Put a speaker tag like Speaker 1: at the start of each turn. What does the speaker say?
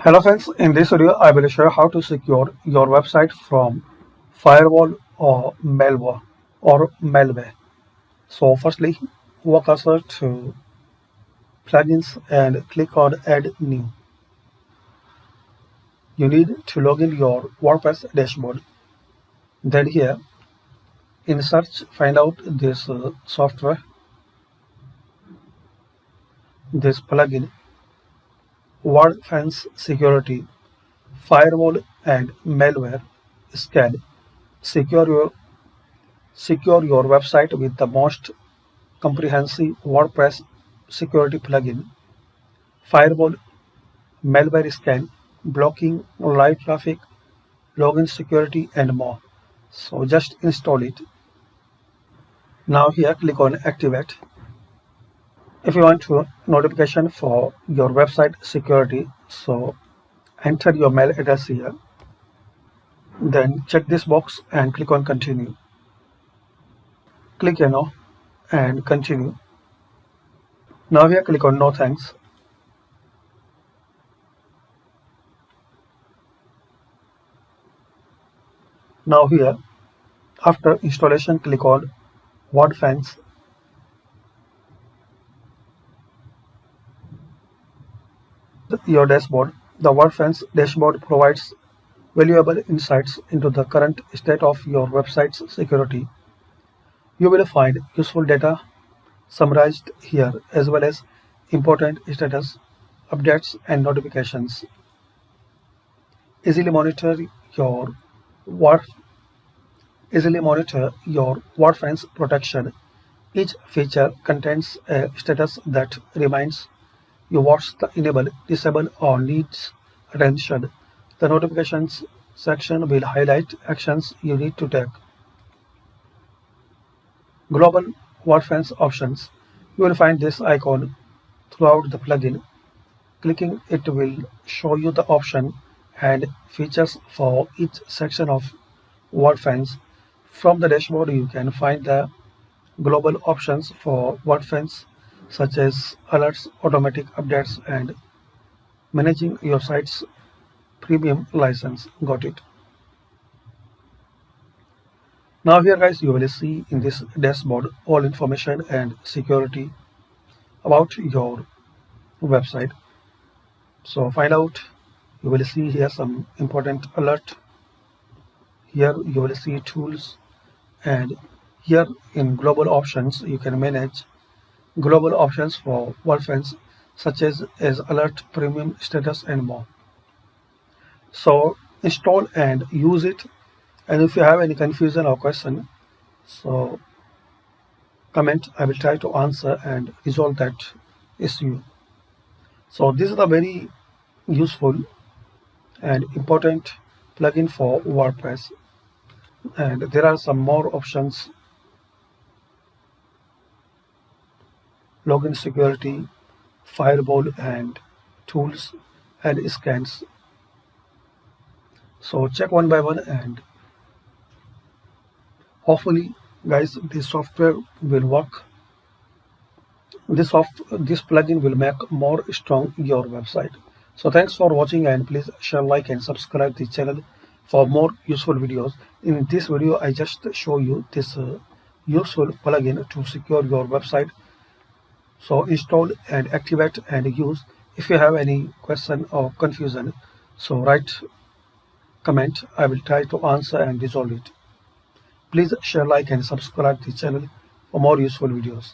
Speaker 1: Hello friends, in this video I will show you how to secure your website from firewall or malware. So firstly, walk us to plugins and click on add new. You need to log in your WordPress dashboard. Then here in search find out this software, this plugin, WordFence Security, Firewall and Malware Scan. Secure your Secure your website with the most comprehensive WordPress security plugin, Firewall, malware scan, blocking live traffic, login security, and more. So just install it. Now here click on activate. If you want to notification for your website security, so enter your mail address here. Then check this box and click on continue. Click here no and continue. Now here click on no thanks. Now here after installation click on WordFence. Your dashboard. The WordFence dashboard provides valuable insights into the current state of your website's security. You will find useful data summarized here as well as important status updates and notifications. Easily monitor your Word Easily monitor your WordFence protection. Each feature contains a status that reminds you what's the enable, disable, or needs attention. The notifications section will highlight actions you need to take. Global WordFence options. You will find this icon throughout the plugin. Clicking it will show you the option and features for each section of WordFence. From the dashboard, you can find the global options for WordFence such as alerts, automatic updates, and managing your site's premium license. Got it. Now here guys you will see in this dashboard all information and security about your website. So find out, you will see here some important alert. Here you will see tools, and here in global options you can manage global options for WordFence such as alert, premium, status, and more. So install and use it. And if you have any confusion or question, so comment. I will try to answer and resolve that issue. So this is a very useful and important plugin for WordPress. And there are some more options: login security, firewall, and tools and scans. So check one by one, and hopefully guys this software will work. This plugin will make more strong your website. So thanks for watching, and please share, like, and subscribe the channel for more useful videos. In this video I just show you this useful plugin to secure your website. So install and activate and use. If you have any question or confusion, so write comment. I will try to answer and resolve it. Please share, like, and subscribe the channel for more useful videos.